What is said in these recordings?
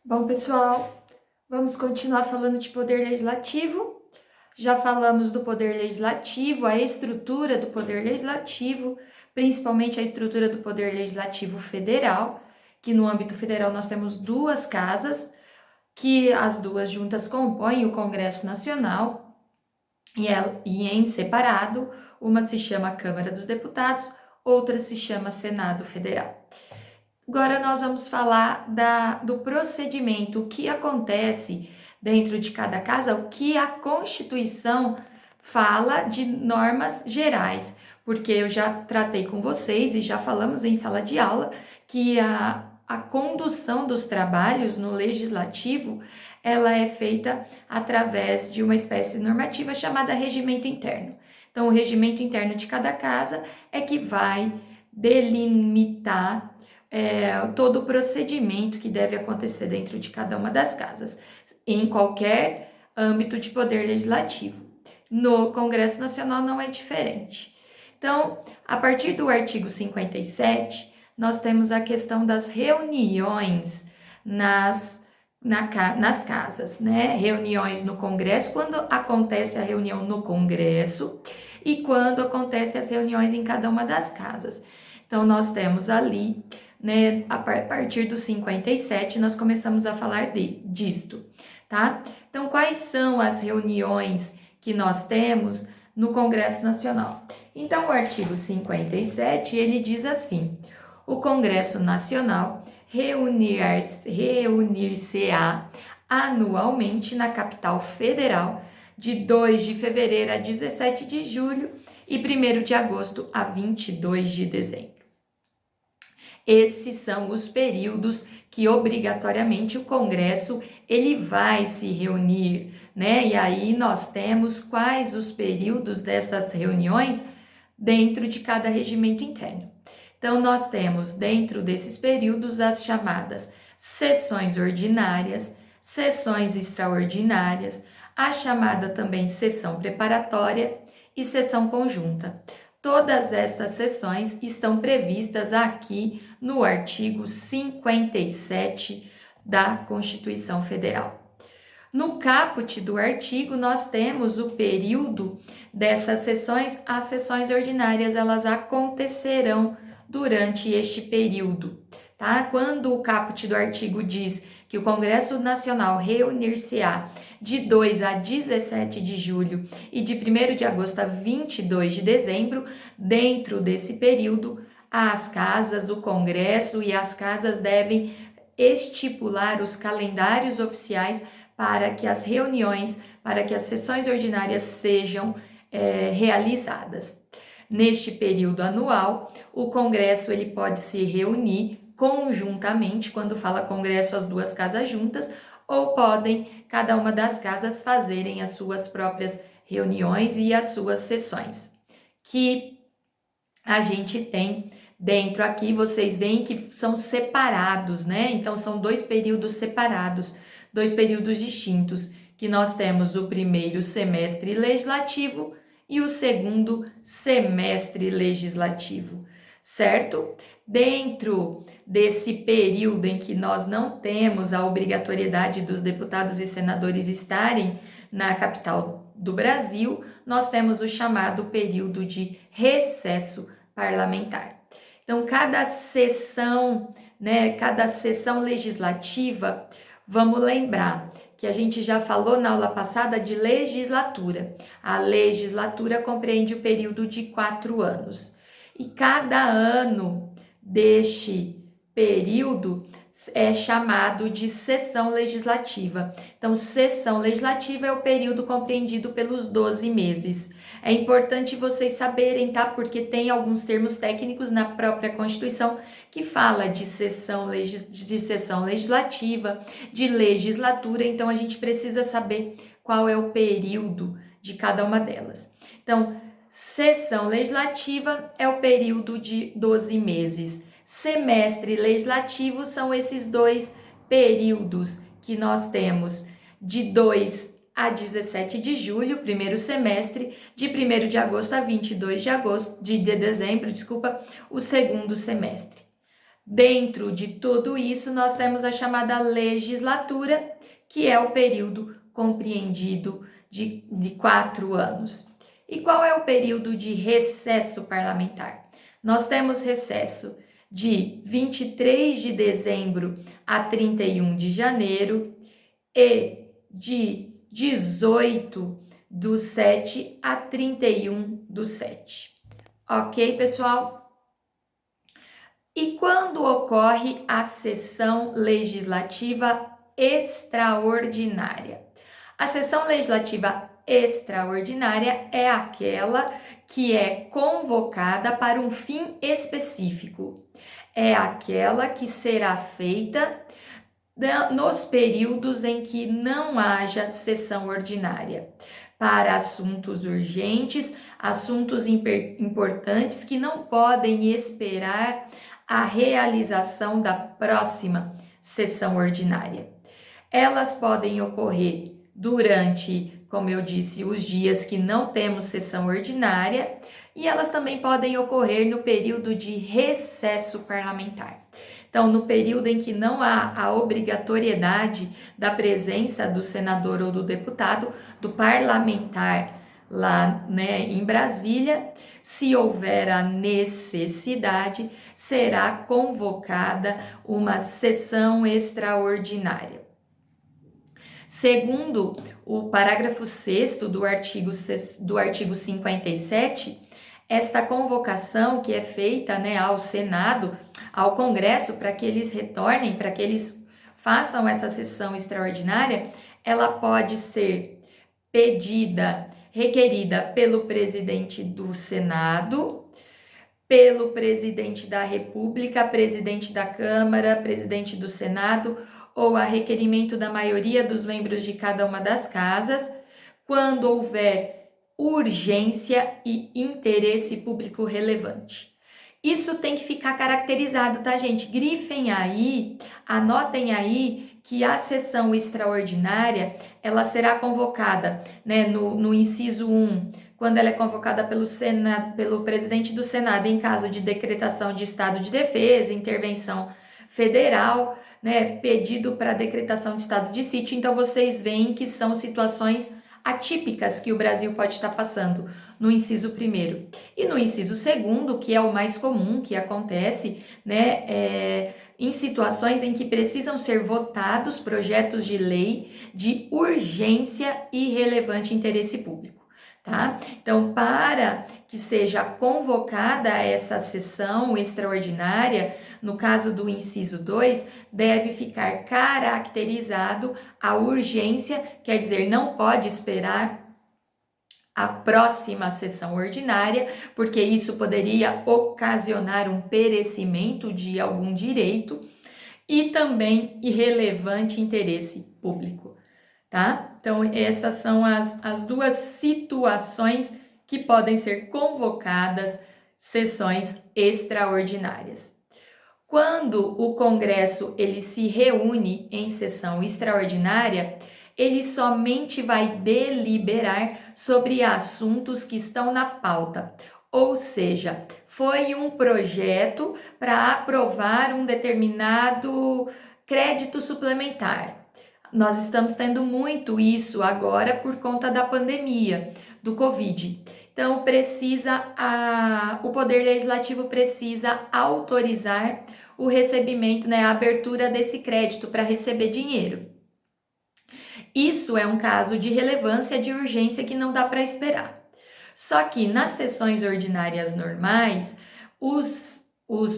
Bom, pessoal, vamos continuar falando de poder legislativo. Já falamos do poder legislativo, a estrutura do poder legislativo, principalmente a estrutura do poder legislativo federal, que no âmbito federal nós temos duas casas, que as duas juntas compõem o Congresso Nacional, e em separado, uma se chama Câmara dos Deputados, outra se chama Senado Federal. Agora nós vamos falar do procedimento, o que acontece dentro de cada casa, o que a Constituição fala de normas gerais, porque eu já tratei com vocês e já falamos em sala de aula que a condução dos trabalhos no legislativo, ela é feita através de uma espécie normativa chamada regimento interno. Então, o regimento interno de cada casa é que vai delimitar todo o procedimento que deve acontecer dentro de cada uma das casas, em qualquer âmbito de poder legislativo. No Congresso Nacional não é diferente. Então, a partir do artigo 57, nós temos a questão das reuniões nas casas, né? Reuniões no Congresso, quando acontece a reunião no Congresso e quando acontecem as reuniões em cada uma das casas. Então, nós temos ali, né, a partir do 57, nós começamos a falar disto, tá? Então, quais são as reuniões que nós temos no Congresso Nacional? Então, o artigo 57, ele diz assim: o Congresso Nacional reunir-se-á anualmente na capital federal de 2 de fevereiro a 17 de julho e 1º de agosto a 22 de dezembro. Esses são os períodos que obrigatoriamente o Congresso ele vai se reunir, né? E aí nós temos quais os períodos dessas reuniões dentro de cada regimento interno. Então nós temos dentro desses períodos as chamadas sessões ordinárias, sessões extraordinárias, a chamada também sessão preparatória e sessão conjunta. Todas estas sessões estão previstas aqui no artigo 57 da Constituição Federal. No caput do artigo, nós temos o período dessas sessões. As sessões ordinárias, elas acontecerão durante este período, tá? Quando o caput do artigo diz que o Congresso Nacional reunir-se-á de 2 a 17 de julho e de 1º de agosto a 22 de dezembro, dentro desse período, as casas, o Congresso e as casas devem estipular os calendários oficiais para que as reuniões, para que as sessões ordinárias sejam realizadas. Neste período anual, o Congresso ele pode se reunir conjuntamente, quando fala Congresso, as duas casas juntas, ou podem cada uma das casas fazerem as suas próprias reuniões e as suas sessões, que a gente tem dentro aqui. Vocês veem que são separados, né? Então, são dois períodos separados, dois períodos distintos, que nós temos o primeiro semestre legislativo e o segundo semestre legislativo, certo? Dentro desse período em que nós não temos a obrigatoriedade dos deputados e senadores estarem na capital do Brasil, nós temos o chamado período de recesso parlamentar. Então, cada sessão, né, cada sessão legislativa, vamos lembrar que a gente já falou na aula passada de legislatura. A legislatura compreende o período de 4 anos. E cada ano deste período é chamado de sessão legislativa. Então, sessão legislativa é o período compreendido pelos 12 meses. É importante vocês saberem, tá? Porque tem alguns termos técnicos na própria Constituição que fala de sessão legislativa, de legislatura, então a gente precisa saber qual é o período de cada uma delas. Então, sessão legislativa é o período de 12 meses. Semestre legislativo são esses dois períodos que nós temos de 2 a 17 de julho, primeiro semestre, de 1º de agosto a 22 de dezembro, o segundo semestre. Dentro de tudo isso, nós temos a chamada legislatura, que é o período compreendido de 4 anos. E qual é o período de recesso parlamentar? Nós temos recesso de 23 de dezembro a 31 de janeiro e de 18/7 a 31/7. Ok, pessoal? E quando ocorre a sessão legislativa extraordinária? A sessão legislativa extraordinária é aquela que é convocada para um fim específico. É aquela que será feita nos períodos em que não haja sessão ordinária, para assuntos urgentes, assuntos importantes que não podem esperar a realização da próxima sessão ordinária. Elas podem ocorrer durante, como eu disse, os dias que não temos sessão ordinária, e elas também podem ocorrer no período de recesso parlamentar. Então, no período em que não há a obrigatoriedade da presença do senador ou do deputado, do parlamentar lá, em Brasília, se houver a necessidade, será convocada uma sessão extraordinária. Segundo o parágrafo 6º do artigo 57, esta convocação que é feita, ao Senado, ao Congresso, para que eles retornem, para que eles façam essa sessão extraordinária, ela pode ser requerida pelo presidente do Senado, pelo presidente da República, presidente da Câmara, presidente do Senado, ou a requerimento da maioria dos membros de cada uma das casas, quando houver urgência e interesse público relevante. Isso tem que ficar caracterizado, tá, gente? Grifem aí, anotem aí que a sessão extraordinária, ela será convocada, no inciso 1, quando ela é convocada pelo Senado, pelo presidente do Senado, em caso de decretação de estado de defesa, intervenção federal, pedido para decretação de estado de sítio. Então, vocês veem que são situações atípicas que o Brasil pode estar passando no inciso 1º. E no inciso 2º, que é o mais comum, que acontece, em situações em que precisam ser votados projetos de lei de urgência e relevante interesse público, tá? Então, para que seja convocada essa sessão extraordinária, no caso do inciso 2, deve ficar caracterizado a urgência, quer dizer, não pode esperar a próxima sessão ordinária, porque isso poderia ocasionar um perecimento de algum direito, e também irrelevante interesse público, tá? Então, essas são as duas situações que podem ser convocadas sessões extraordinárias. Quando o Congresso ele se reúne em sessão extraordinária, ele somente vai deliberar sobre assuntos que estão na pauta. Ou seja, foi um projeto para aprovar um determinado crédito suplementar. Nós estamos tendo muito isso agora por conta da pandemia, do Covid. Então, o Poder Legislativo precisa autorizar o recebimento, a abertura desse crédito para receber dinheiro. Isso é um caso de relevância, de urgência que não dá para esperar. Só que nas sessões ordinárias normais, os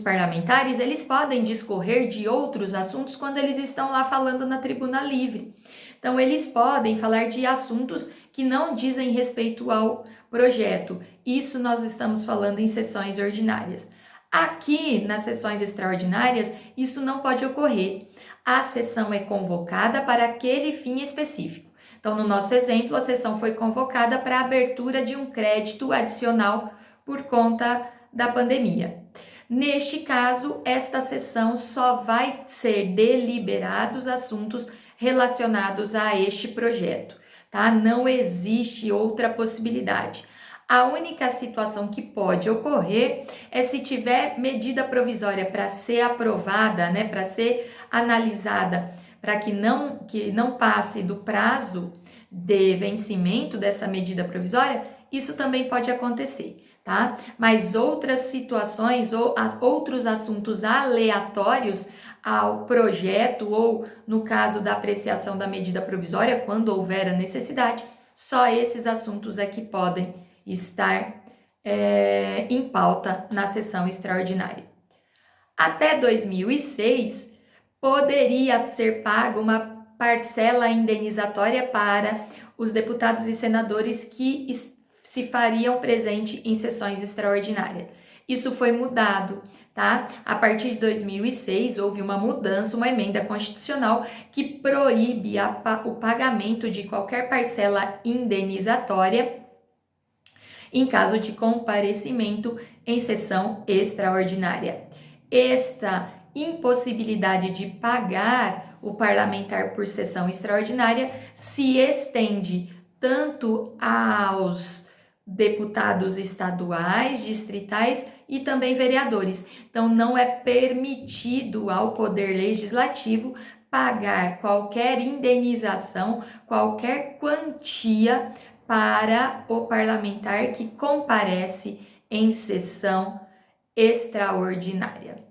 parlamentares, eles podem discorrer de outros assuntos quando eles estão lá falando na tribuna livre. Então, eles podem falar de assuntos que não dizem respeito ao projeto. Isso nós estamos falando em sessões ordinárias. Aqui, nas sessões extraordinárias, isso não pode ocorrer. A sessão é convocada para aquele fim específico. Então, no nosso exemplo, a sessão foi convocada para a abertura de um crédito adicional por conta da pandemia. Neste caso, esta sessão só vai ser deliberados assuntos relacionados a este projeto, tá? Não existe outra possibilidade. A única situação que pode ocorrer é se tiver medida provisória para ser aprovada, né, para ser analisada, para que não passe do prazo de vencimento dessa medida provisória, isso também pode acontecer, tá? Mas outras situações ou outros assuntos aleatórios ao projeto ou no caso da apreciação da medida provisória, quando houver a necessidade, só esses assuntos é que podem estar em pauta na sessão extraordinária. Até 2006, poderia ser paga uma parcela indenizatória para os deputados e senadores que se fariam presente em sessões extraordinárias. Isso foi mudado, tá? A partir de 2006, houve uma mudança, uma emenda constitucional que proíbe o pagamento de qualquer parcela indenizatória em caso de comparecimento em sessão extraordinária. Esta impossibilidade de pagar o parlamentar por sessão extraordinária se estende tanto aos deputados estaduais, distritais e também vereadores. Então, não é permitido ao Poder Legislativo pagar qualquer indenização, qualquer quantia para o parlamentar que comparece em sessão extraordinária.